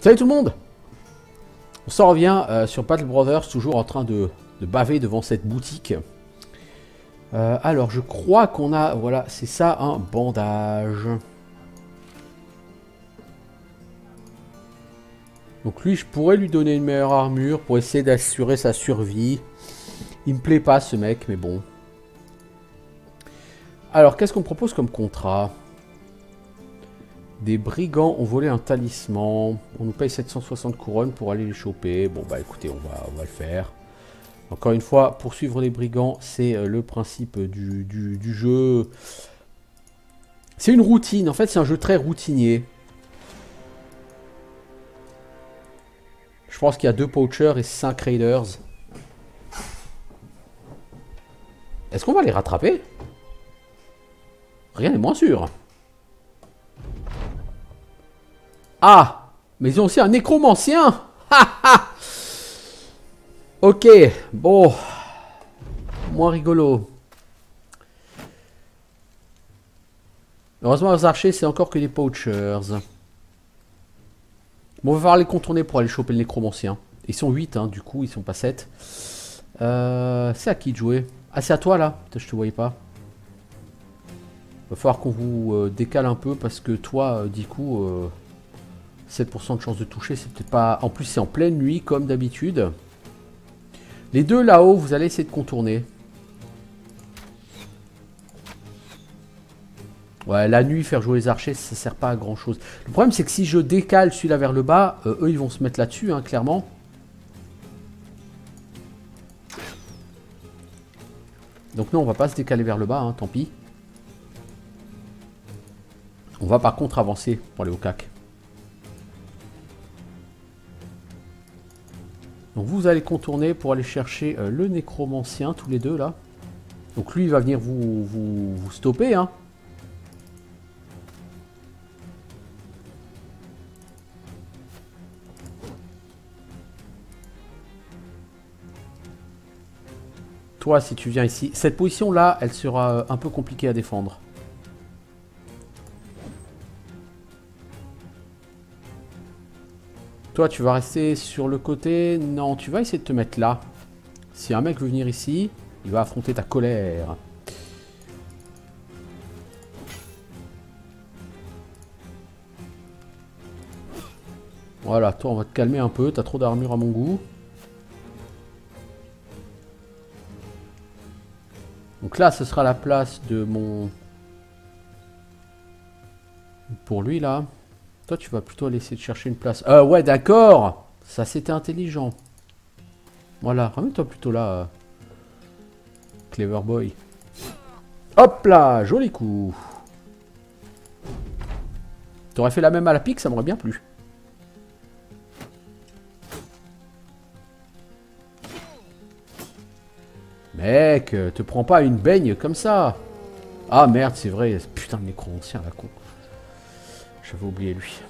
Salut tout le monde. On s'en revient sur Battle Brothers, toujours en train de baver devant cette boutique. Alors, je crois qu'on a... Voilà, c'est ça, un bandage. Donc lui, je pourrais lui donner une meilleure armure pour essayer d'assurer sa survie. Il me plaît pas, ce mec, mais bon. Alors, qu'est-ce qu'on propose comme contrat? Des brigands ont volé un talisman. On nous paye 760 couronnes pour aller les choper. Bon, bah écoutez, on va le faire. Encore une fois, poursuivre les brigands, c'est le principe du jeu. C'est une routine. En fait, c'est un jeu très routinier. Je pense qu'il y a 2 poachers et 5 raiders. Est-ce qu'on va les rattraper? Rien n'est moins sûr. Ah! Mais ils ont aussi un nécromancien! Ok, bon. Moins rigolo. Heureusement, les archers, c'est encore que des poachers. Bon, on va falloir les contourner pour aller choper le nécromancien. Ils sont 8, hein, du coup, ils sont pas 7. C'est à qui de jouer? Ah, c'est à toi, là? Putain, je te voyais pas. Va falloir qu'on vous décale un peu, parce que toi, du coup... 7% de chance de toucher, c'est peut-être pas... En plus, c'est en pleine nuit, comme d'habitude. Les deux là-haut, vous allez essayer de contourner. Ouais, la nuit, faire jouer les archers, ça sert pas à grand-chose. Le problème, c'est que si je décale celui-là vers le bas, eux, ils vont se mettre là-dessus, hein, clairement. Donc non, on va pas se décaler vers le bas, hein, tant pis. On va par contre avancer pour aller au cac. Donc vous allez contourner pour aller chercher le nécromancien, tous les deux là. Donc lui il va venir vous stopper, hein. Toi si tu viens ici, cette position là elle sera un peu compliquée à défendre. Toi, tu vas rester sur le côté. Non, tu vas essayer de te mettre là. Si un mec veut venir ici, il va affronter ta colère. Voilà, toi, on va te calmer un peu. T'as trop d'armure à mon goût. Donc là, ce sera la place de mon... Pour lui, là. Toi, tu vas plutôt aller essayer de chercher une place. Ouais, d'accord. Ça, c'était intelligent. Voilà, ramène-toi plutôt là. Clever boy. Hop là, joli coup. T'aurais fait la même à la pique, ça m'aurait bien plu. Mec, te prends pas une baigne comme ça. Ah merde, c'est vrai. Putain, le nécromancien, la con. J'avais oublié lui.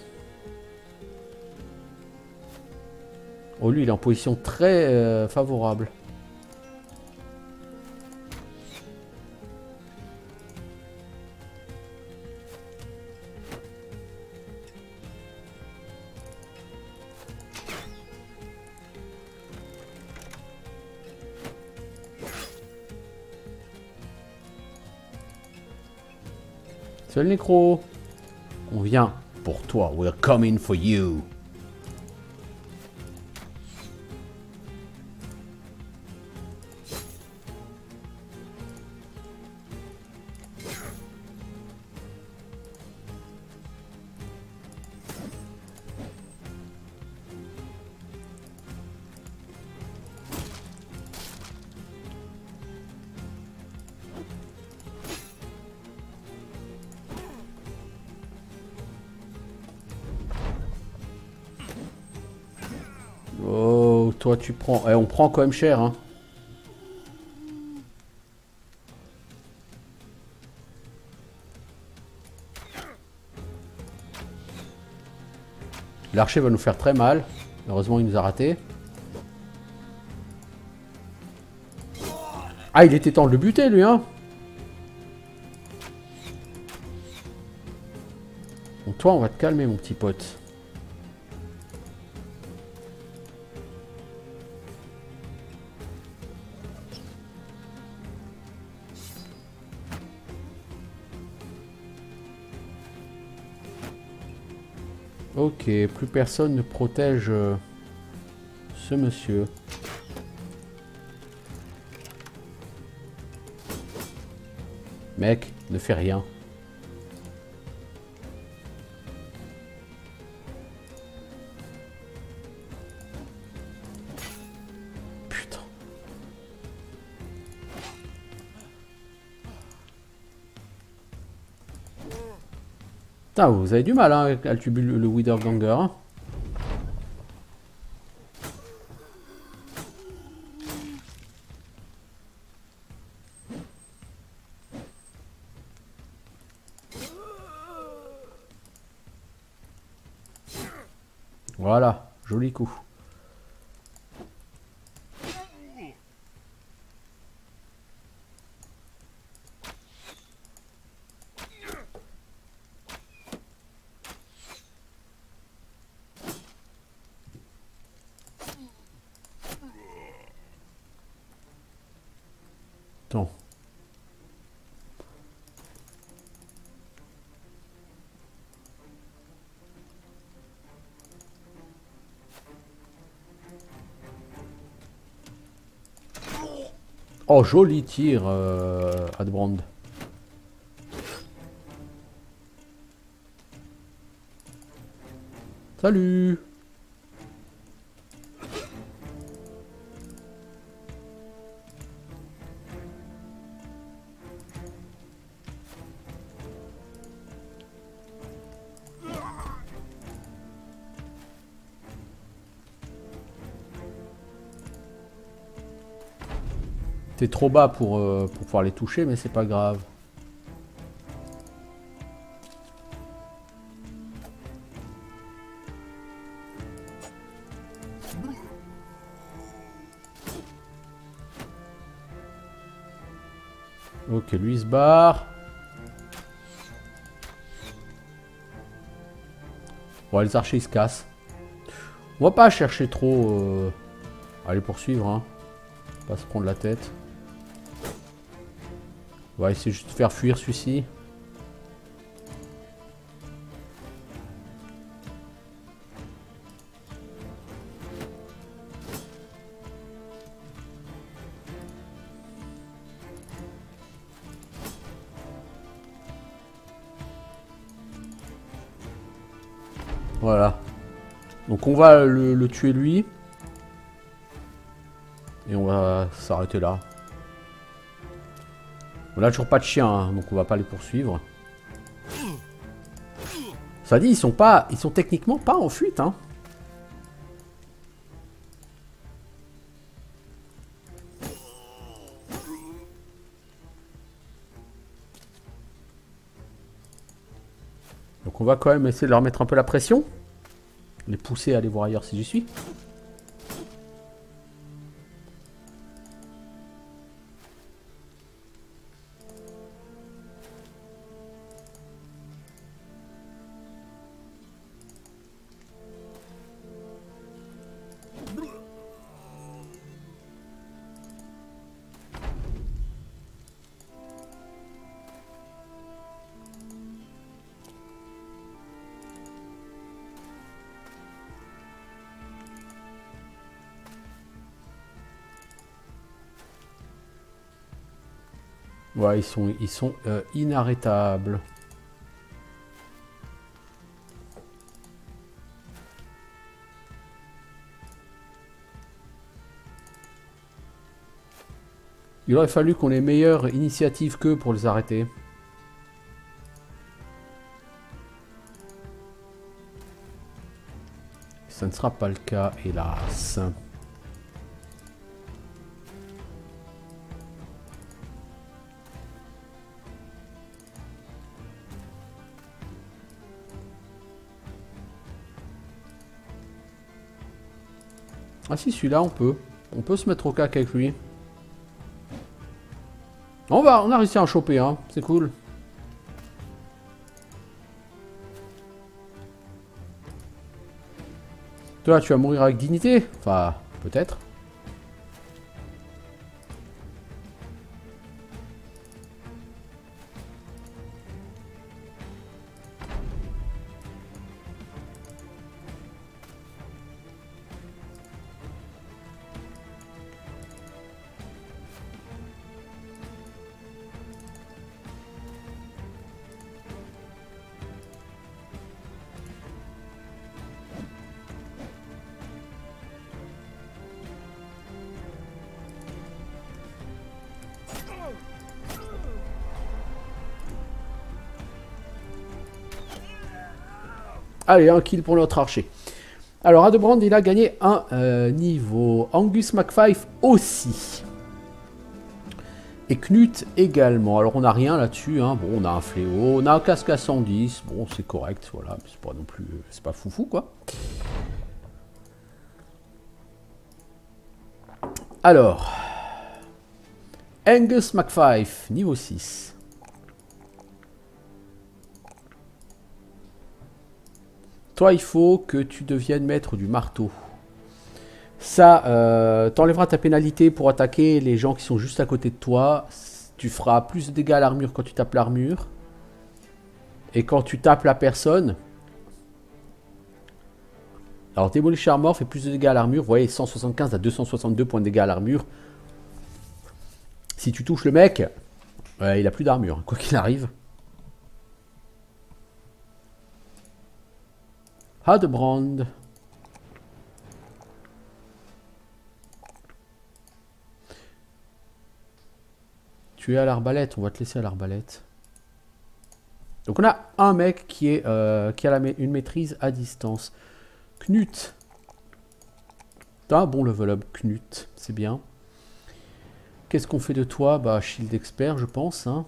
Oh, lui, il est en position très favorable. C'est le nécro. On vient pour toi. We're coming for you. Oh, toi tu prends... on prend quand même cher, hein. L'archer va nous faire très mal. Heureusement, il nous a raté. Ah, il était temps de le buter, lui, hein. Donc toi, on va te calmer, mon petit pote. Ok, plus personne ne protège ce monsieur. Mec, ne fais rien. Putain. Putain, vous avez du mal hein, à tuer le Witherganger. Hein. Voilà, joli coup. Attends. Oh, joli tir, Adbrand. Salut. T'es trop bas pour pouvoir les toucher, mais c'est pas grave. Ok, lui il se barre. Bon, les archers ils se cassent. On va pas chercher trop à les poursuivre. Hein. Pas se prendre la tête. On va essayer juste de faire fuir celui-ci. Voilà. Donc on va le tuer lui. Et on va s'arrêter là. On a toujours pas de chien, hein, donc on va pas les poursuivre. Ça dit, ils sont techniquement pas en fuite, hein. Donc on va quand même essayer de leur mettre un peu la pression. Les pousser à aller voir ailleurs si j'y suis. Ouais, ils sont inarrêtables. Il aurait fallu qu'on ait meilleure initiative qu'eux pour les arrêter. Ça ne sera pas le cas, hélas. Ah si, celui-là, on peut. On peut se mettre au cac avec lui. On a réussi à en choper, hein. C'est cool. Toi, tu vas mourir avec dignité. Enfin, peut-être. Allez, un kill pour notre archer. Alors, Adebrand, il a gagné un niveau. Angus McFife aussi. Et Knut également. Alors, on n'a rien là-dessus. Hein. Bon, on a un fléau. On a un casque à 110. Bon, c'est correct. Voilà. C'est pas non plus... C'est pas foufou, quoi. Alors... Angus McFife, niveau 6. Toi, il faut que tu deviennes maître du marteau. Ça, t'enlèveras ta pénalité pour attaquer les gens qui sont juste à côté de toi. Tu feras plus de dégâts à l'armure quand tu tapes l'armure. Et quand tu tapes la personne... Alors, Démolisher Armor fait plus de dégâts à l'armure. Vous voyez, 175 à 262 points de dégâts à l'armure. Si tu touches le mec, il a plus d'armure, quoi qu'il arrive. Hadebrand. Tu es à l'arbalète, on va te laisser à l'arbalète. Donc on a un mec qui a une maîtrise à distance. Knut. T'as un bon level up, Knut, c'est bien. Qu'est-ce qu'on fait de toi? Bah, shield expert, je pense. Hein.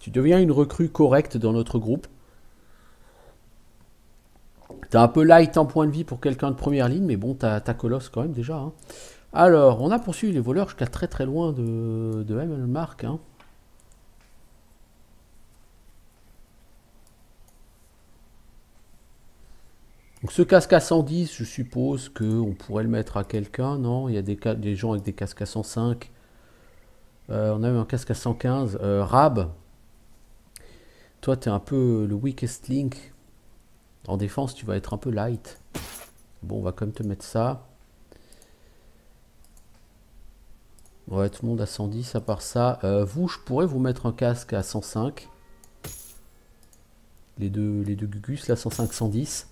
Tu deviens une recrue correcte dans notre groupe. T'es un peu light en point de vie pour quelqu'un de première ligne, mais bon, t'as colosse quand même déjà. Hein. Alors, on a poursuivi les voleurs jusqu'à très très loin de Hemmelmark. Hein. Donc ce casque à 110, je suppose qu'on pourrait le mettre à quelqu'un, non? Il y a des gens avec des casques à 105. On a eu un casque à 115. Rab, toi tu es un peu le weakest link. En défense, tu vas être un peu light. Bon, on va quand même te mettre ça. Ouais, tout le monde à 110 à part ça. Vous, je pourrais vous mettre un casque à 105. Les deux Gugus, là, 105, 110.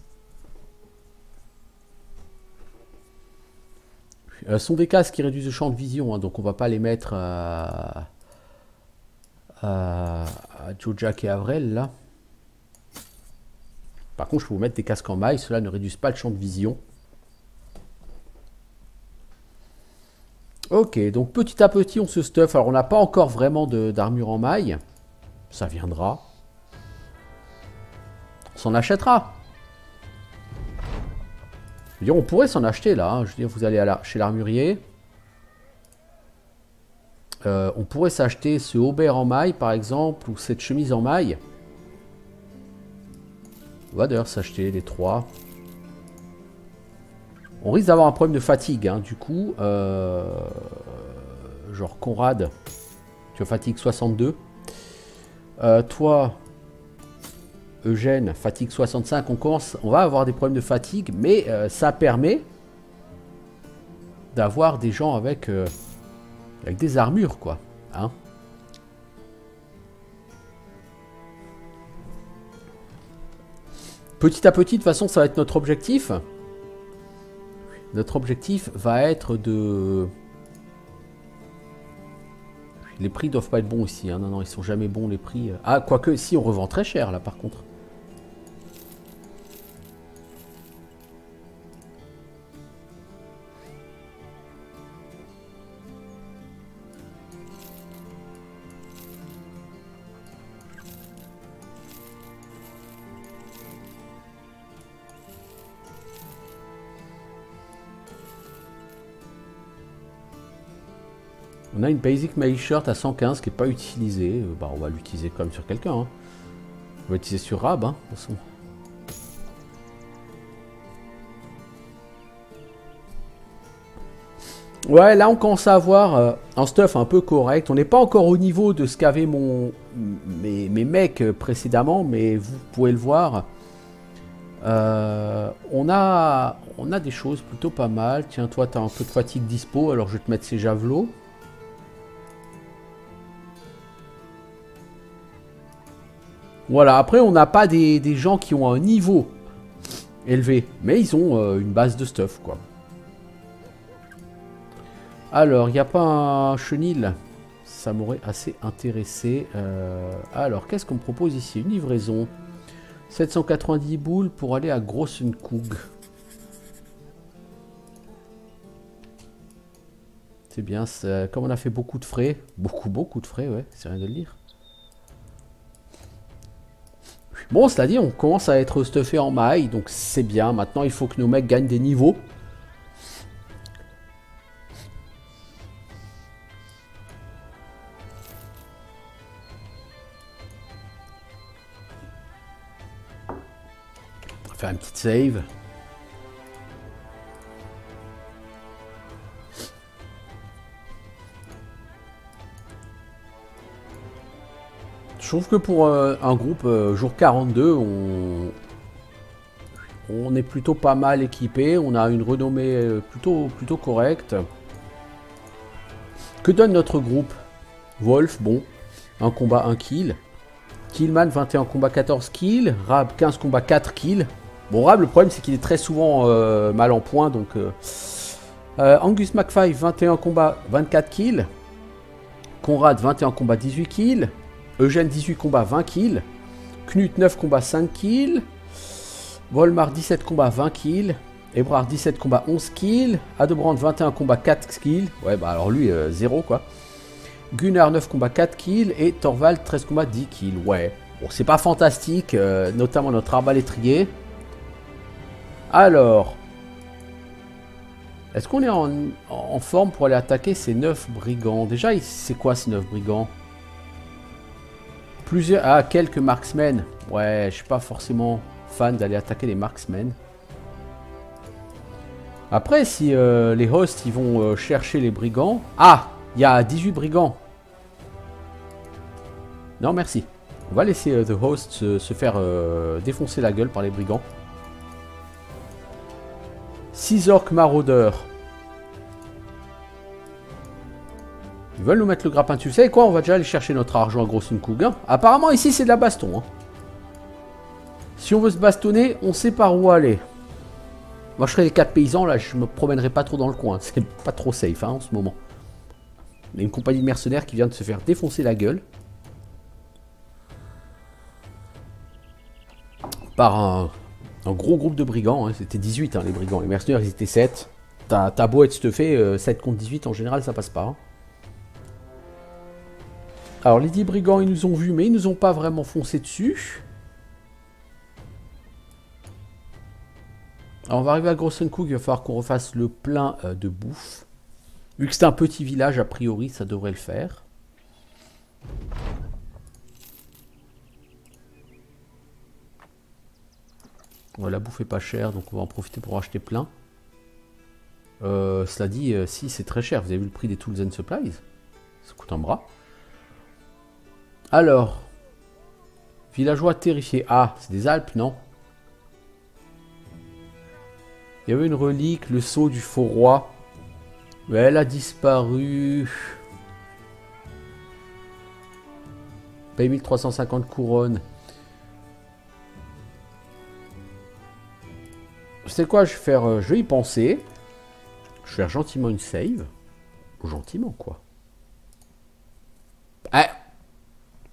Ce sont des casques qui réduisent le champ de vision, hein, donc on va pas les mettre à Joe, Jack et Avril, là. Par contre, je peux vous mettre des casques en maille, cela ne réduit pas le champ de vision. Ok, donc petit à petit, on se stuff. Alors, on n'a pas encore vraiment d'armure en maille. Ça viendra. On s'en achètera. Je veux dire, on pourrait s'en acheter, là. Hein. Je veux dire, vous allez chez l'armurier. On pourrait s'acheter ce haubert en maille, par exemple, ou cette chemise en maille. On va d'ailleurs s'acheter les trois. On risque d'avoir un problème de fatigue, hein, du coup. Genre Conrad, tu as fatigue 62. Toi, Eugène, fatigue 65. On va avoir des problèmes de fatigue, mais ça permet d'avoir des gens avec des armures, quoi. Hein. Petit à petit, de toute façon, ça va être notre objectif. Notre objectif va être de... Les prix doivent pas être bons ici. Hein. Non, non, ils sont jamais bons, les prix. Ah, quoique, si, on revend très cher, là, par contre. On a une Basic Mail Shirt à 115 qui n'est pas utilisée. Bah, on va l'utiliser quand même sur quelqu'un. Hein. On va l'utiliser sur Rab, hein, de toute façon. Ouais, là on commence à avoir un stuff un peu correct. On n'est pas encore au niveau de ce qu'avaient mes mecs précédemment, mais vous pouvez le voir. On a des choses plutôt pas mal. Tiens, toi, tu as un peu de fatigue dispo, alors je vais te mettre ces javelots. Voilà, après on n'a pas des gens qui ont un niveau élevé, mais ils ont une base de stuff, quoi. Alors, il n'y a pas un chenil. Ça m'aurait assez intéressé. Alors, qu'est-ce qu'on me propose ici? Une livraison. 790 boules pour aller à Grossenkug. C'est bien, comme on a fait beaucoup de frais. Beaucoup de frais, ouais, c'est rien de le dire. Bon, cela dit, on commence à être stuffé en maille, donc c'est bien. Maintenant, il faut que nos mecs gagnent des niveaux. On va faire une petite save. Je trouve que pour un groupe jour 42, on est plutôt pas mal équipé. On a une renommée plutôt correcte. Que donne notre groupe? Wolf, bon, un combat 1 kill. Killman 21 combats 14 kills. Rab 15 combats 4 kills. Bon, Rab, le problème c'est qu'il est très souvent mal en point. Donc Angus McFly 21 combats 24 kills. Conrad 21 combats 18 kills. Eugène 18 combats 20 kills. Knut 9 combats 5 kills. Volmar 17 combats 20 kills. Ebrard 17 combats 11 kills. Adebrand 21 combats 4 kills. Ouais bah alors lui 0 quoi. Gunnar 9 combats 4 kills. Et Thorvald 13 combats 10 kills. Ouais. Bon c'est pas fantastique. Notamment notre arbalétrier. Alors. Est-ce qu'on est en forme pour aller attaquer ces 9 brigands? Déjà c'est quoi ces 9 brigands? Plusieurs... Ah, quelques marksmen. Ouais, je suis pas forcément fan d'aller attaquer les marksmen. Après, si les hosts, ils vont chercher les brigands... Ah, il y a 18 brigands. Non, merci. On va laisser The Host se faire défoncer la gueule par les brigands. 6 orques maraudeurs. Ils veulent nous mettre le grappin dessus. Vous savez quoi? On va déjà aller chercher notre argent à Grossenkug. Hein. Apparemment, ici, c'est de la baston. Hein. Si on veut se bastonner, on sait par où aller. Moi, je serai les 4 paysans. Là, je me promènerai pas trop dans le coin. C'est pas trop safe hein, en ce moment. Il y a une compagnie de mercenaires qui vient de se faire défoncer la gueule. Par un gros groupe de brigands. Hein. C'était 18, hein, les brigands. Les mercenaires, ils étaient 7. T'as beau être stuffé, 7 contre 18, en général, ça passe pas. Hein. Alors, les 10 brigands, ils nous ont vus, mais ils nous ont pas vraiment foncé dessus. Alors, on va arriver à Grossenkug, il va falloir qu'on refasse le plein de bouffe. Vu que c'est un petit village, a priori, ça devrait le faire. Ouais, la bouffe est pas chère, donc on va en profiter pour acheter plein. Cela dit, si, c'est très cher. Vous avez vu le prix des Tools and Supplies? Ça coûte un bras. Alors, villageois terrifiés. Ah, c'est des Alpes, non? Il y avait une relique, le sceau du faux roi. Mais elle a disparu. Paye 1350 couronnes. Je sais quoi, je vais y penser. Je vais faire gentiment une save. Gentiment, quoi. Ah,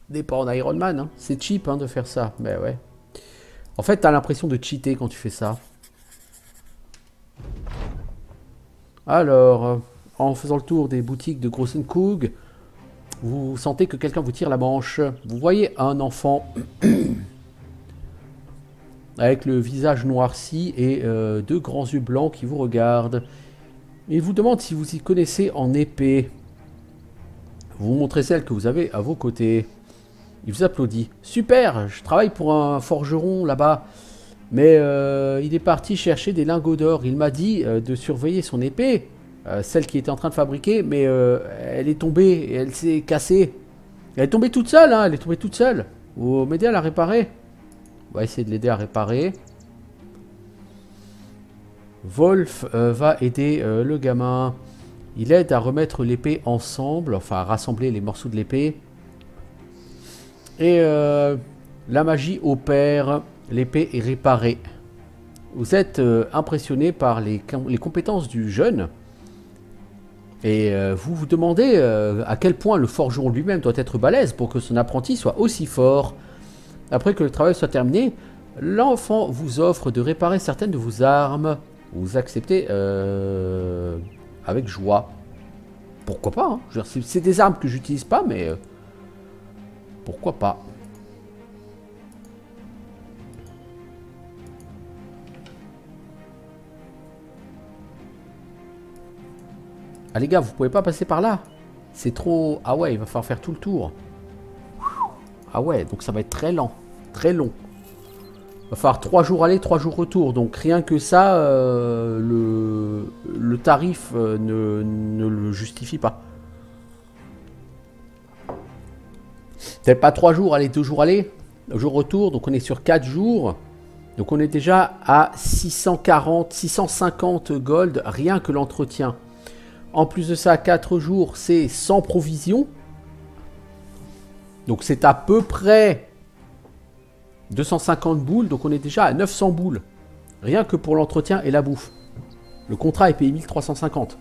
n'est pas en Iron Man, hein. C'est cheap hein, de faire ça. Mais ouais. En fait, t'as l'impression de cheater quand tu fais ça. Alors, en faisant le tour des boutiques de Grossenkug, vous sentez que quelqu'un vous tire la manche. Vous voyez un enfant avec le visage noirci et deux grands yeux blancs qui vous regardent. Il vous demande si vous y connaissez en épée. Vous montrez celle que vous avez à vos côtés. Il vous applaudit. Super, je travaille pour un forgeron là-bas. Mais il est parti chercher des lingots d'or. Il m'a dit de surveiller son épée. Celle qu'il était en train de fabriquer. Mais elle est tombée et elle s'est cassée. Elle est tombée toute seule, hein. Elle est tombée toute seule. Vous m'aidez à la réparer? On va essayer de l'aider à réparer. Wolf va aider le gamin. Il aide à remettre l'épée ensemble. Enfin, à rassembler les morceaux de l'épée. Et la magie opère. L'épée est réparée. Vous êtes impressionné par les compétences du jeune. Et vous vous demandez à quel point le forgeron lui-même doit être balèze pour que son apprenti soit aussi fort. Après que le travail soit terminé, l'enfant vous offre de réparer certaines de vos armes. Vous acceptez avec joie. Pourquoi pas, hein. C'est des armes que j'utilise pas, mais pourquoi pas. Ah les gars, vous pouvez pas passer par là. C'est trop... Ah ouais, il va falloir faire tout le tour. Ah ouais, donc ça va être très lent. Très long. Il va falloir 3 jours aller, 3 jours retour. Donc rien que ça, le tarif ne le justifie pas. Peut-être pas 3 jours aller, 2 jours aller. 2 jours retour, donc on est sur 4 jours. Donc on est déjà à 640, 650 gold, rien que l'entretien. En plus de ça, 4 jours, c'est sans provision. Donc c'est à peu près 250 boules. Donc on est déjà à 900 boules. Rien que pour l'entretien et la bouffe. Le contrat est payé 1350.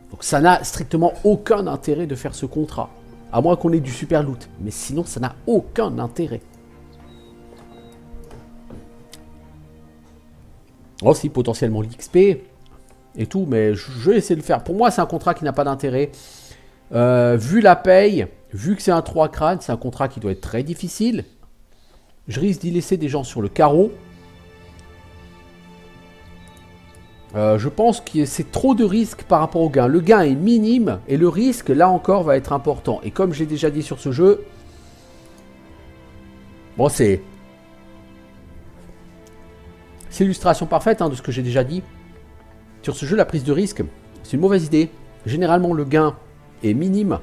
Donc ça n'a strictement aucun intérêt de faire ce contrat. À moins qu'on ait du super loot. Mais sinon, ça n'a aucun intérêt. Oh si, potentiellement l'XP et tout, mais je vais essayer de le faire. Pour moi, c'est un contrat qui n'a pas d'intérêt. Vu la paye, vu que c'est un 3 crânes, c'est un contrat qui doit être très difficile. Je risque d'y laisser des gens sur le carreau. Je pense que c'est trop de risques par rapport au gain. Le gain est minime et le risque, là encore, va être important. Et comme j'ai déjà dit sur ce jeu, bon, c'est l'illustration parfaite hein, de ce que j'ai déjà dit. Sur ce jeu, la prise de risque, c'est une mauvaise idée. Généralement, le gain est minime.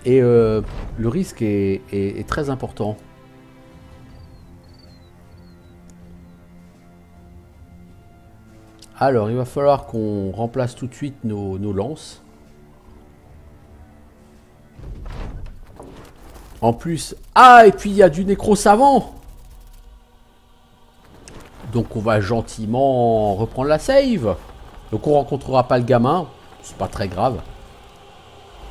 Et le risque est très important. Alors, il va falloir qu'on remplace tout de suite nos lances. En plus... Ah, et puis il y a du nécro savant. Donc on va gentiment reprendre la save. Donc on rencontrera pas le gamin. C'est pas très grave.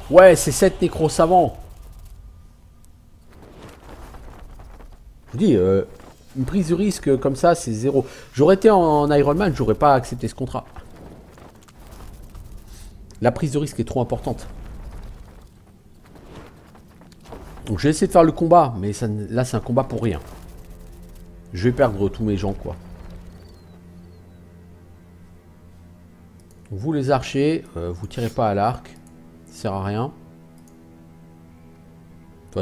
Ouais, c'est 7 nécro savants. Je vous dis, une prise de risque comme ça, c'est 0. J'aurais été en Iron Man, j'aurais pas accepté ce contrat. La prise de risque est trop importante. Donc j'ai essayé de faire le combat, mais ça, là c'est un combat pour rien. Je vais perdre tous mes gens, quoi. Vous les archers, vous tirez pas à l'arc. Ça sert à rien.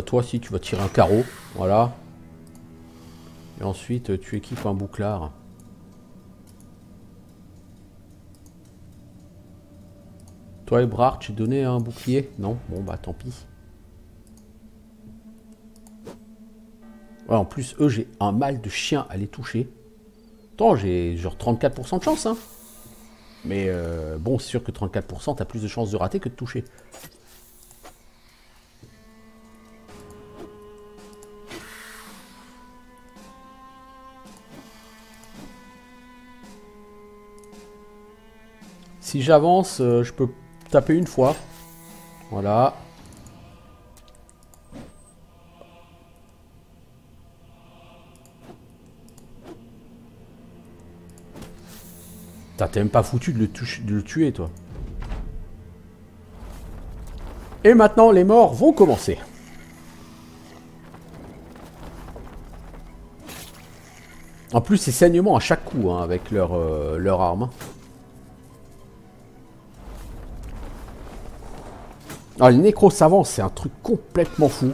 Toi si tu vas tirer un carreau. Voilà. Et ensuite tu équipes un bouclard. Toi Ebrard, tu donné un bouclier? Non? Bon bah tant pis. Ouais, en plus eux j'ai un mal de chien à les toucher. Attends, j'ai genre 34% de chance hein. Mais bon, c'est sûr que 34%, t'as plus de chances de rater que de toucher. Si j'avance, je peux taper une fois. Voilà. T'es même pas foutu de le tuer, toi. Et maintenant, les morts vont commencer. En plus, c'est saignement à chaque coup, hein, avec leur arme. Alors, les nécro-savants, c'est un truc complètement fou.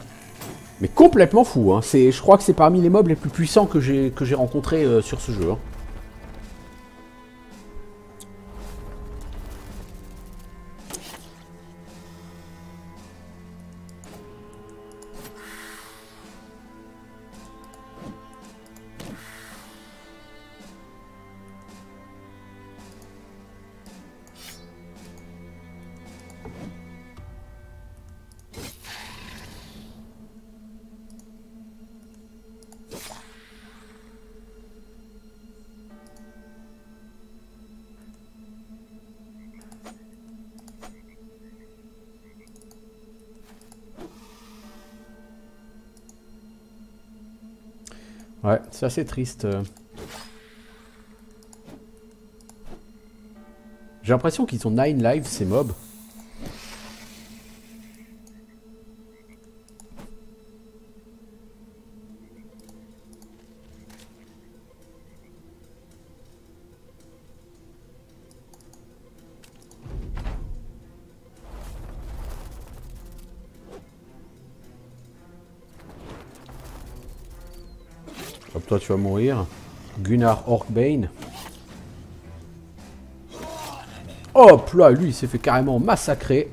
Mais complètement fou, hein. Je crois que c'est parmi les mobs les plus puissants que j'ai rencontrés sur ce jeu, hein. Ouais, c'est assez triste. J'ai l'impression qu'ils ont 9 lives, ces mobs. Hop, toi tu vas mourir. Gunnar Orkbane. Hop là, lui il s'est fait carrément massacrer.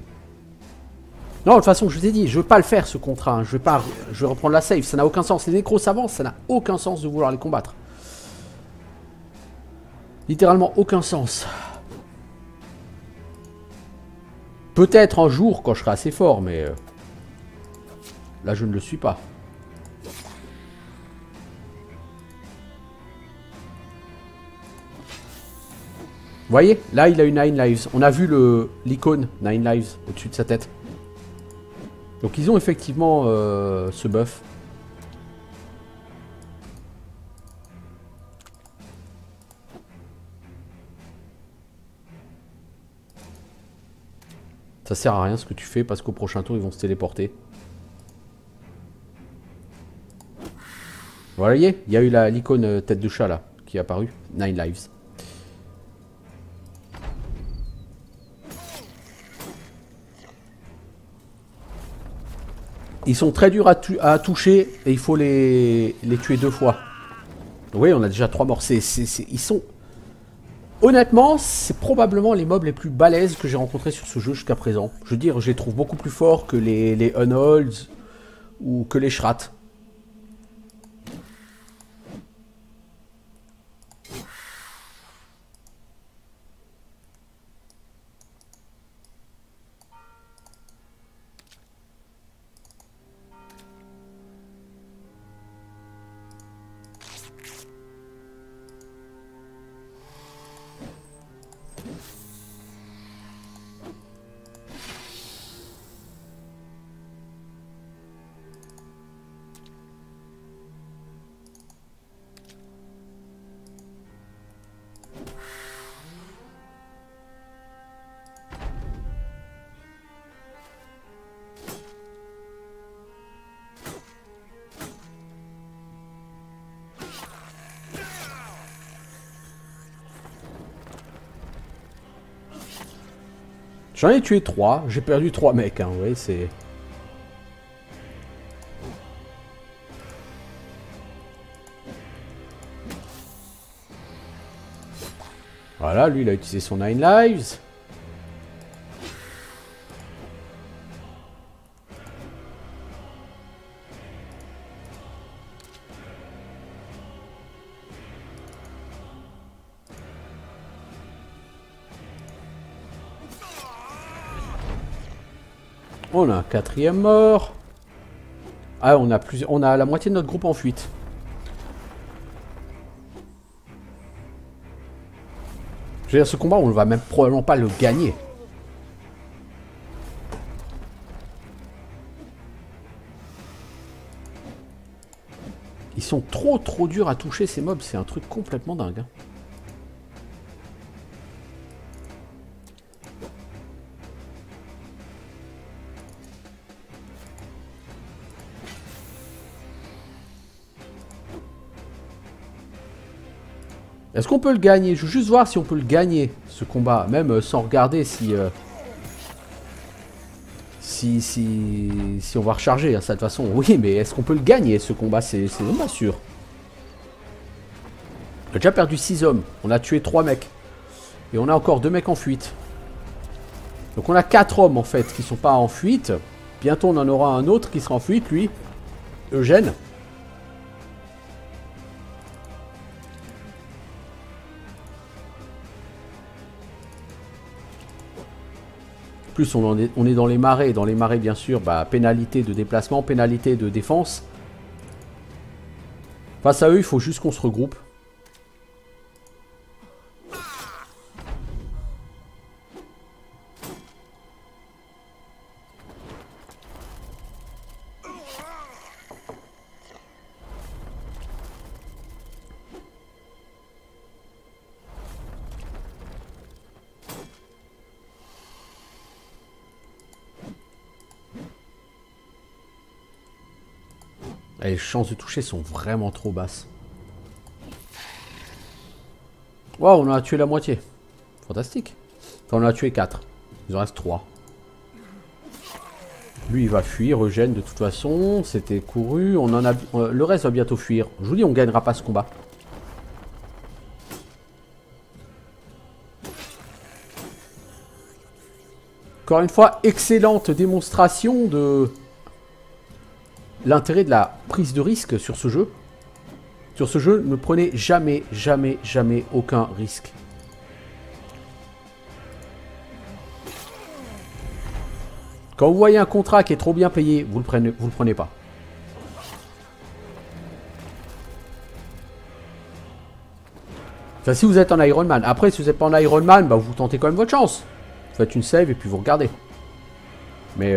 Non, de toute façon, je vous ai dit, je veux pas le faire ce contrat. Hein. Je vais reprendre la save, ça n'a aucun sens. Les nécros s'avancent, ça n'a aucun sens de vouloir les combattre. Littéralement aucun sens. Peut-être un jour quand je serai assez fort, mais là je ne le suis pas. Vous voyez, là il a eu 9 lives. On a vu l'icône 9 lives au-dessus de sa tête. Donc ils ont effectivement ce buff. Ça sert à rien ce que tu fais parce qu'au prochain tour ils vont se téléporter. Vous voyez, il y a eu l'icône tête de chat là qui est apparue. 9 lives. Ils sont très durs à toucher et il faut les tuer 2 fois. Oui, on a déjà 3 morts. Ils sont... Honnêtement, c'est probablement les mobs les plus balèzes que j'ai rencontrés sur ce jeu jusqu'à présent. Je veux dire, je les trouve beaucoup plus forts que les Unholds ou que les Shrats. J'en ai tué 3, j'ai perdu 3 mecs, hein, ouais, c'est... Voilà, lui il a utilisé son 9 lives. On a un 4e mort. Ah, on a la moitié de notre groupe en fuite. Je veux dire, ce combat, on ne va même probablement pas le gagner. Ils sont trop durs à toucher ces mobs, c'est un truc complètement dingue. Hein. Est-ce qu'on peut le gagner? Je veux juste voir si on peut le gagner, ce combat, même sans regarder si on va recharger, hein, ça de toute façon. Oui, mais est-ce qu'on peut le gagner, ce combat? C'est même pas sûr. On a déjà perdu 6 hommes, on a tué 3 mecs. Et on a encore 2 mecs en fuite. Donc on a 4 hommes, en fait, qui sont pas en fuite. Bientôt, on en aura un autre qui sera en fuite, lui. Eugène. Plus on est dans les marais. Dans les marais, bien sûr, bah, pénalité de déplacement, pénalité de défense. Face à eux, il faut juste qu'on se regroupe. Et les chances de toucher sont vraiment trop basses. Waouh, on en a tué la moitié. Fantastique. Enfin, on en a tué 4. Il en reste 3. Lui, il va fuir, Eugène, de toute façon. C'était couru. On en a... le reste va bientôt fuir. Je vous dis, on gagnera pas ce combat. Encore une fois, excellente démonstration de l'intérêt de la prise de risque sur ce jeu. Sur ce jeu, ne prenez jamais, jamais, jamais aucun risque. Quand vous voyez un contrat qui est trop bien payé, vous le prenez pas. Enfin, si vous êtes en Ironman. Après, si vous n'êtes pas en Ironman, bah, vous tentez quand même votre chance. Vous faites une save et puis vous regardez. Mais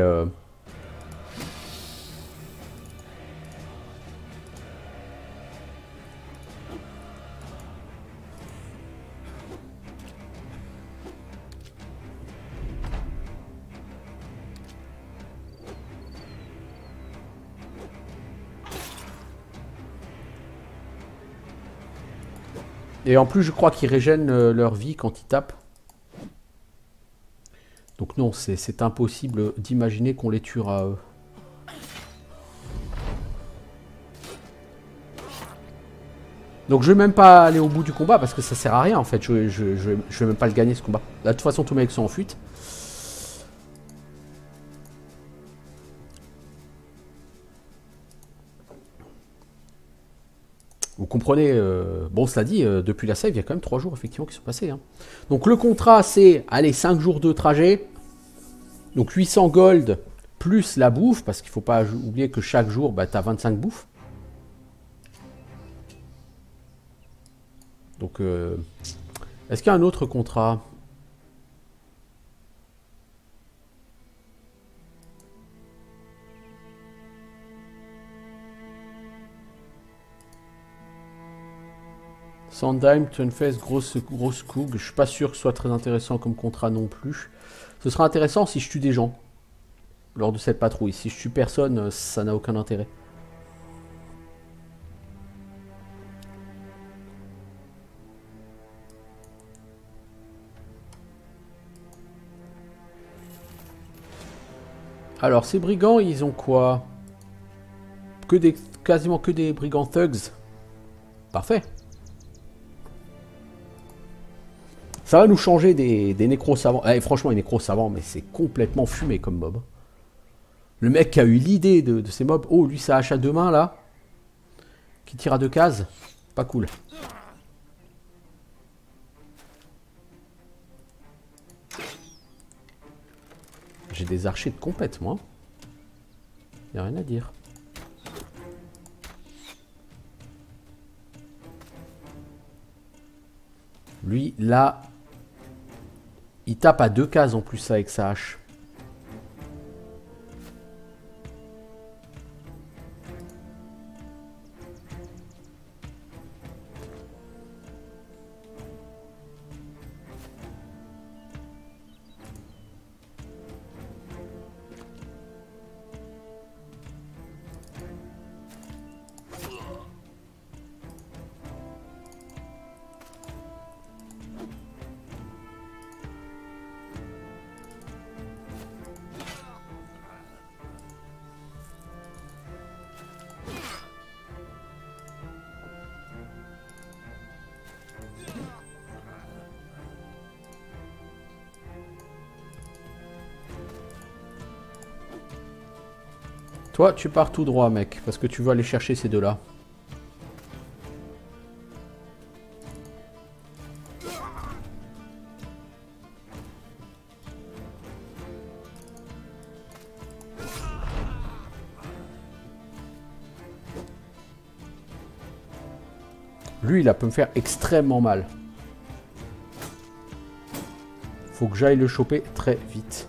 et en plus, je crois qu'ils régènent leur vie quand ils tapent. Donc non, c'est impossible d'imaginer qu'on les tuera eux. Donc je vais même pas aller au bout du combat parce que ça sert à rien en fait. Je vais même pas le gagner ce combat. Là, de toute façon, tous mes mecs sont en fuite. Vous comprenez, bon cela dit, depuis la save, il y a quand même 3 jours effectivement qui sont passés. Hein. Donc le contrat c'est, allez, 5 jours de trajet. Donc 800 gold plus la bouffe, parce qu'il ne faut pas oublier que chaque jour, bah, tu as 25 bouffes. Donc, est-ce qu'il y a un autre contrat? Sandheim, Tunfest, grosse Coug. Je suis pas sûr que ce soit très intéressant comme contrat non plus. Ce sera intéressant si je tue des gens lors de cette patrouille. Si je tue personne, ça n'a aucun intérêt. Alors, ces brigands, ils ont quoi? Quasiment que des brigands thugs. Parfait. Ça va nous changer des nécros savants. Eh, franchement, les nécros savants, mais c'est complètement fumé comme mob. Le mec qui a eu l'idée de ces mobs. Oh, lui, ça hache à 2 mains, là. Qui tire à 2 cases. Pas cool. J'ai des archers de compète, moi. Y a rien à dire. Lui, là, il tape à 2 cases en plus avec sa hache. Toi, tu pars tout droit, mec, parce que tu veux aller chercher ces deux-là. Lui, il peut me faire extrêmement mal. Faut que j'aille le choper très vite.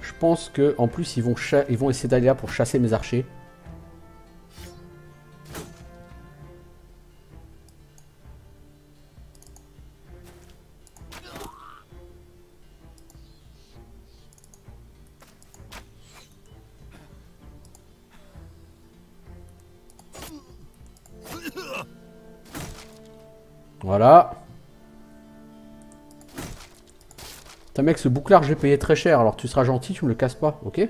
Je pense que en plus ils vont essayer d'aller là pour chasser mes archers. Voilà. Putain mec, ce bouclard j'ai payé très cher, alors tu seras gentil, tu me le casses pas, ok?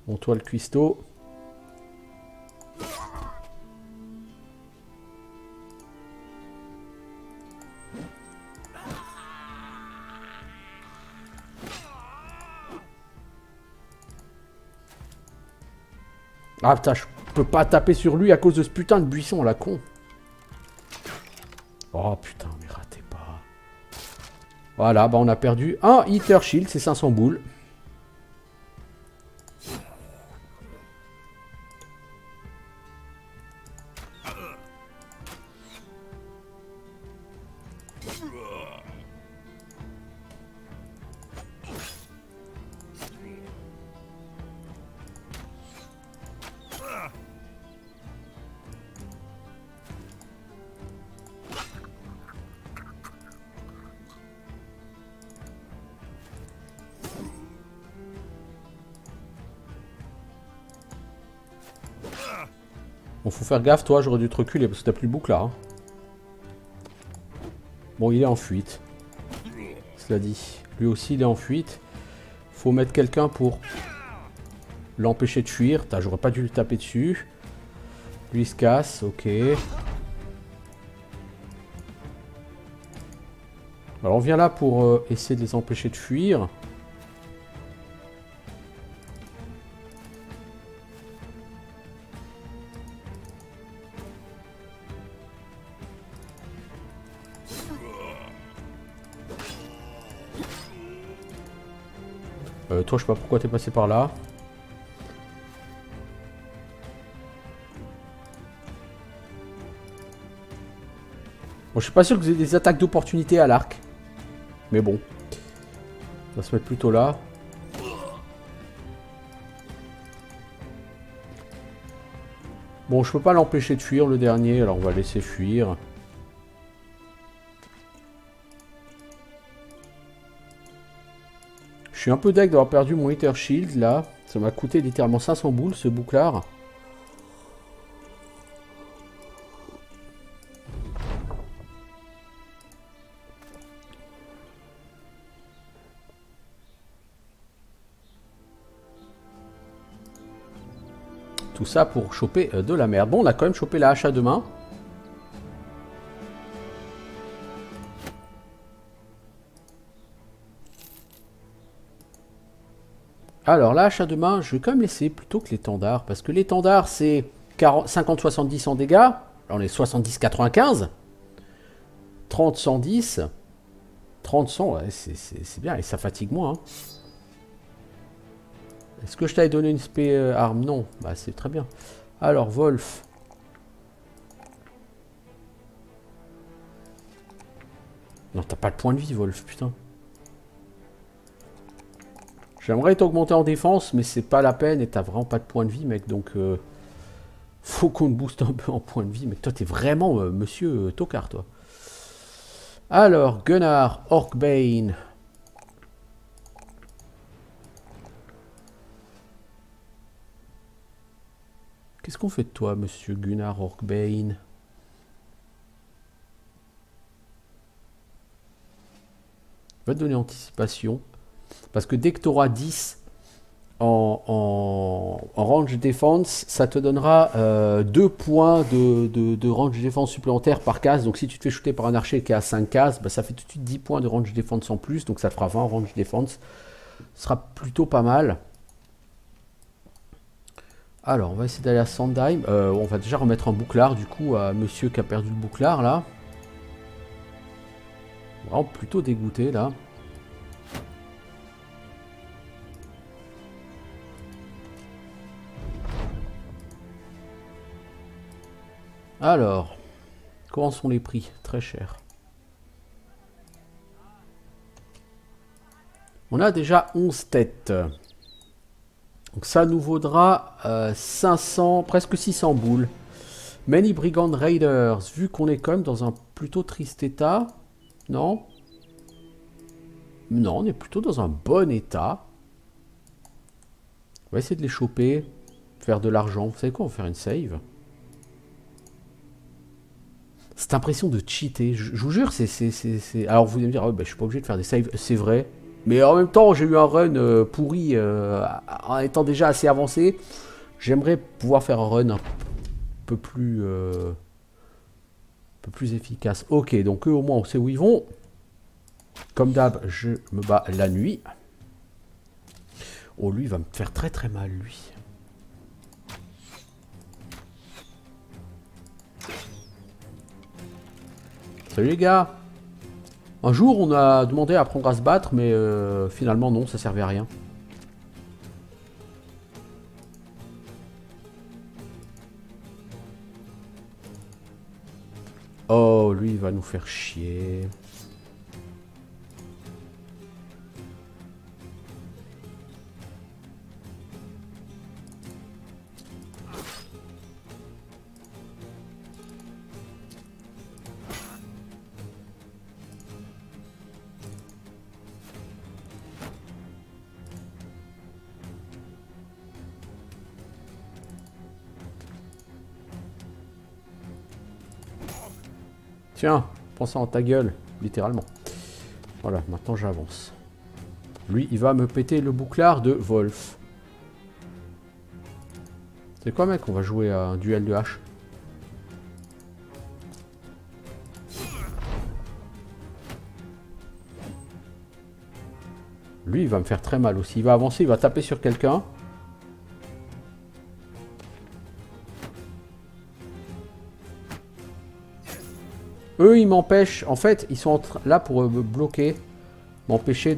Bon, toi le cuistot. Ah putain, je peux pas taper sur lui à cause de ce putain de buisson, la con. Oh putain, mais ratez pas. Voilà, bah on a perdu un Hitter Shield, c'est 500 boules. Bon, faut faire gaffe, toi, j'aurais dû te reculer parce que t'as plus le bouclard. Hein. Bon, il est en fuite. Cela dit, lui aussi, il est en fuite. Faut mettre quelqu'un pour l'empêcher de fuir. J'aurais pas dû le taper dessus. Lui, il se casse, ok. Alors, on vient là pour essayer de les empêcher de fuir. Toi, je sais pas pourquoi t'es passé par là. Bon, je suis pas sûr que vous ayez des attaques d'opportunité à l'arc. Mais bon. On va se mettre plutôt là. Bon, je peux pas l'empêcher de fuir, le dernier. Alors, on va laisser fuir. Je suis un peu deg d'avoir perdu mon Hitter Shield, là. Ça m'a coûté littéralement 500 boules, ce bouclard. Tout ça pour choper de la merde. Bon, on a quand même chopé la hache à deux mains. Alors, la hache à deux mains, je vais quand même laisser plutôt que l'étendard. Parce que l'étendard, c'est 50-70 en dégâts. Alors, on est 70-95. 30-110. 30-100, ouais, c'est bien. Et ça fatigue moins. Hein. Est-ce que je t'avais donné une spé arme? Non. Bah, c'est très bien. Alors, Wolf. Non, t'as pas de point de vie, Wolf, putain. J'aimerais t'augmenter en défense, mais c'est pas la peine et t'as vraiment pas de point de vie, mec. Donc, faut qu'on te booste un peu en point de vie. Mais toi, t'es vraiment monsieur tocard, toi. Alors, Gunnar, Orkbane. Qu'est-ce qu'on fait de toi, monsieur Gunnar, Orkbane? On va te donner anticipation. Parce que dès que tu auras 10 en range défense, ça te donnera 2 points de range défense supplémentaire par case. Donc si tu te fais shooter par un archer qui est à 5 cases, bah, ça fait tout de suite 10 points de range défense en plus. Donc ça te fera 20 en range défense. Ce sera plutôt pas mal. Alors on va essayer d'aller à Sandheim. On va déjà remettre un bouclard du coup à monsieur qui a perdu le bouclard là. Vraiment plutôt dégoûté là. Alors, comment sont les prix? Très cher. On a déjà 11 têtes. Donc ça nous vaudra 500, presque 600 boules. Many Brigand Raiders, vu qu'on est quand même dans un plutôt triste état. Non? Non, on est plutôt dans un bon état. On va essayer de les choper. Faire de l'argent. Vous savez quoi, on va faire une save. Cette impression de cheater, je vous jure, c'est... Alors vous allez me dire, oh, bah, je suis pas obligé de faire des saves, c'est vrai. Mais en même temps, j'ai eu un run pourri en étant déjà assez avancé. J'aimerais pouvoir faire un run un peu plus efficace. Ok, donc eux au moins on sait où ils vont. Comme d'hab, je me bats la nuit. Oh, lui, il va me faire très très mal, lui. Salut les gars. Un jour, on a demandé à apprendre à se battre, mais finalement, non, ça servait à rien. Oh, lui, il va nous faire chier. Tiens, pense en ta gueule, littéralement. Voilà, maintenant j'avance. Lui, il va me péter le bouclard de Wolf. C'est quoi, mec? On va jouer à un duel de hache. Lui, il va me faire très mal aussi. Il va avancer, il va taper sur quelqu'un. Eux, ils m'empêchent. En fait, ils sont là pour me bloquer. M'empêcher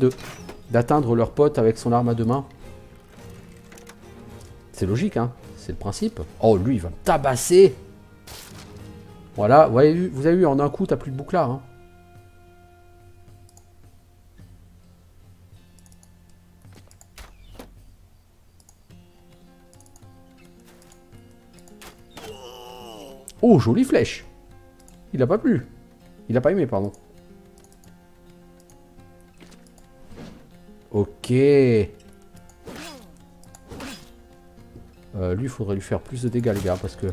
d'atteindre leur pote avec son arme à deux mains. C'est logique, hein. C'est le principe. Oh, lui, il va me tabasser. Voilà, vous avez vu, en un coup, t'as plus de bouclard, hein. Oh, jolie flèche. Il a pas plu. Il a pas aimé, pardon. Ok. Lui, il faudrait lui faire plus de dégâts, les gars, parce que...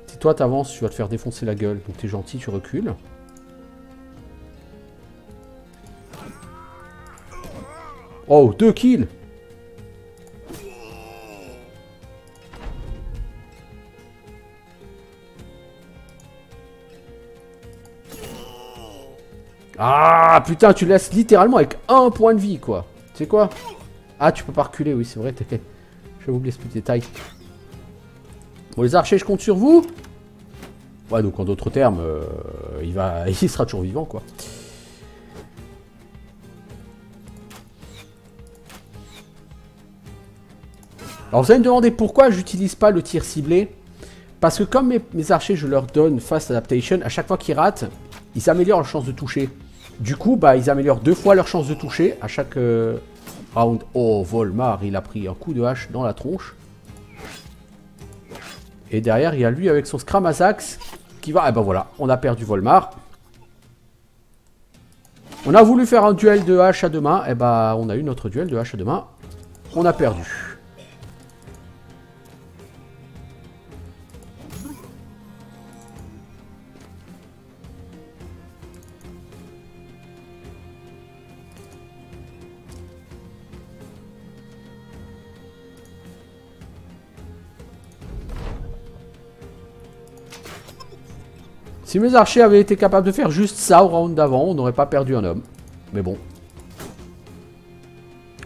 Si toi, t'avances, tu vas te faire défoncer la gueule. Donc, t'es gentil, tu recules. Oh, 2 kills. Ah, putain, tu laisses littéralement avec 1 point de vie, quoi. Tu sais quoi? Ah, tu peux pas reculer, oui, c'est vrai. J'avais oublié ce petit détail. Bon, les archers, je compte sur vous. Ouais, donc en d'autres termes, il sera toujours vivant, quoi. Alors, vous allez me demander pourquoi j'utilise pas le tir ciblé. Parce que comme mes archers, je leur donne Fast Adaptation, à chaque fois qu'ils ratent, ils améliorent leur chance de toucher. Du coup, bah, ils améliorent 2 fois leur chance de toucher à chaque round. Oh, Volmar, il a pris un coup de hache dans la tronche. Et derrière, il y a lui avec son Scramazax qui va... Ah ben voilà, on a perdu Volmar. On a voulu faire un duel de hache à deux mains. Et bah, on a eu notre duel de hache à deux mains. On a perdu. Si mes archers avaient été capables de faire juste ça au round d'avant, on n'aurait pas perdu un homme. Mais bon.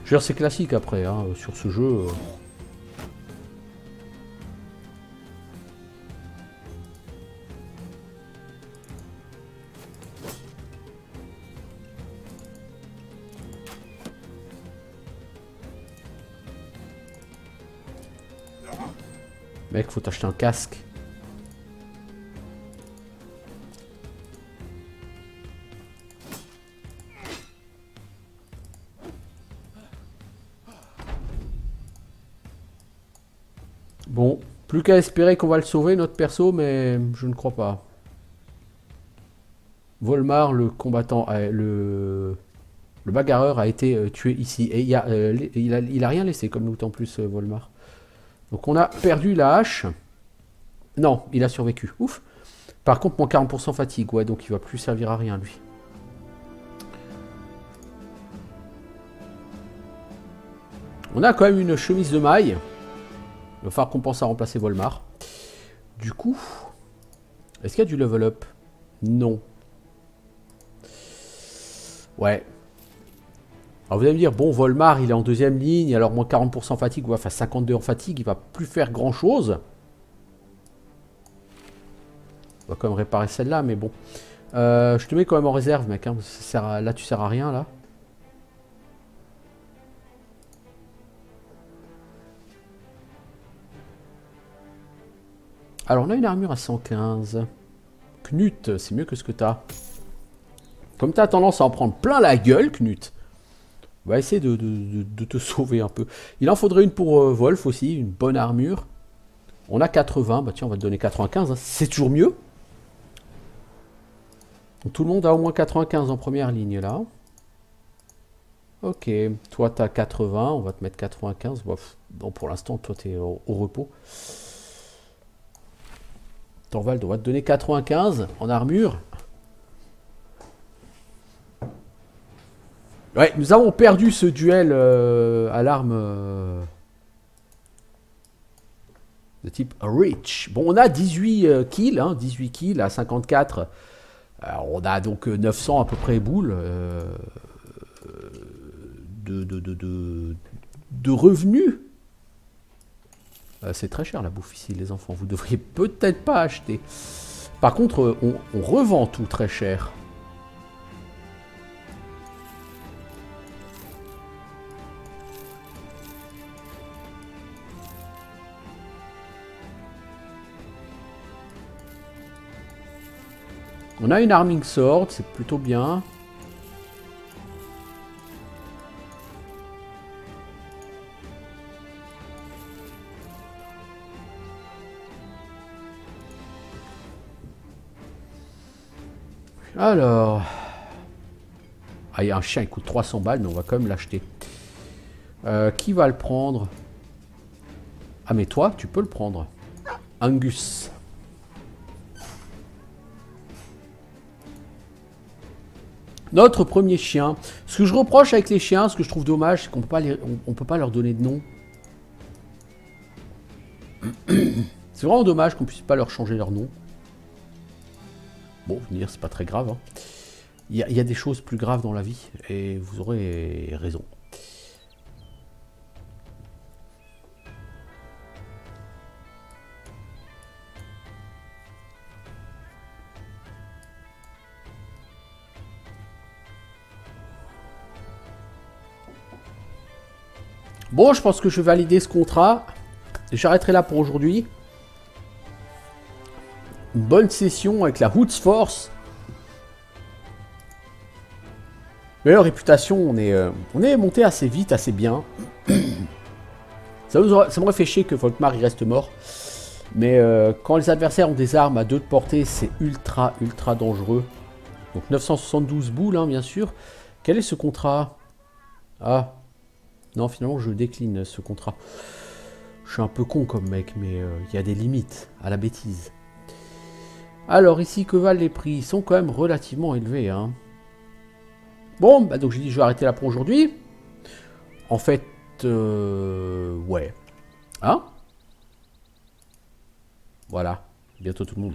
Je veux dire, c'est classique après, hein, sur ce jeu. Mec, faut t'acheter un casque. Plus qu'à espérer qu'on va le sauver, notre perso, mais je ne crois pas. Volmar, le combattant, le bagarreur a été tué ici. Et il a rien laissé comme loot en plus, Volmar. Donc on a perdu la hache. Non, il a survécu. Ouf. Par contre, mon 40% fatigue. Ouais, donc il va plus servir à rien, lui. On a quand même une chemise de maille. Il va falloir qu'on pense à remplacer Volmar. Du coup, est-ce qu'il y a du level up? Non. Ouais. Alors vous allez me dire, bon, Volmar, il est en deuxième ligne, alors moins 40% fatigue, ouais, enfin 52 en fatigue, il va plus faire grand-chose. On va quand même réparer celle-là, mais bon. Je te mets quand même en réserve, mec. Hein, là, tu sers à rien, là. Alors, on a une armure à 115. Knut, c'est mieux que ce que t'as. Comme t'as tendance à en prendre plein la gueule, Knut, on va essayer de te sauver un peu. Il en faudrait une pour Wolf aussi, une bonne armure. On a 80, bah tiens, on va te donner 95, hein. C'est toujours mieux. Donc, tout le monde a au moins 95 en première ligne, là. Ok, toi t'as 80, on va te mettre 95. Bon, pour l'instant, toi t'es au repos. Thorvald, on va te donner 95 en armure. Ouais, nous avons perdu ce duel à l'arme de type Reach. Bon, on a 18 kills, hein, 18 kills à 54. Alors, on a donc 900 à peu près boules de revenus. C'est très cher la bouffe ici, les enfants. Vous devriez peut-être pas acheter. Par contre, on revend tout très cher. On a une Arming Sword, c'est plutôt bien. Alors... Ah, il y a un chien, il coûte 300 balles, mais on va quand même l'acheter. Qui va le prendre? Ah, mais toi, tu peux le prendre. Angus. Notre premier chien. Ce que je reproche avec les chiens, ce que je trouve dommage, c'est qu'on peut pas leur donner de nom. C'est vraiment dommage qu'on puisse pas leur changer leur nom. Bon, venir, c'est pas très grave. Hein. Il y a des choses plus graves dans la vie, et vous aurez raison. Bon, je pense que je vais valider ce contrat. J'arrêterai là pour aujourd'hui. Une bonne session avec la Hoods Force. Meilleure réputation, on est monté assez vite, assez bien. Ça m'aurait fait chier que Volkmar il reste mort. Mais quand les adversaires ont des armes à 2 de portée, c'est ultra dangereux. Donc 972 boules, hein, bien sûr. Quel est ce contrat? Ah, non, finalement, je décline ce contrat. Je suis un peu con comme mec, mais il y a des limites à la bêtise. Alors, ici, que valent les prix? Ils sont quand même relativement élevés. Hein. Bon, bah donc j'ai dit je vais arrêter là pour aujourd'hui. En fait, ouais. Hein? Voilà. Bientôt tout le monde.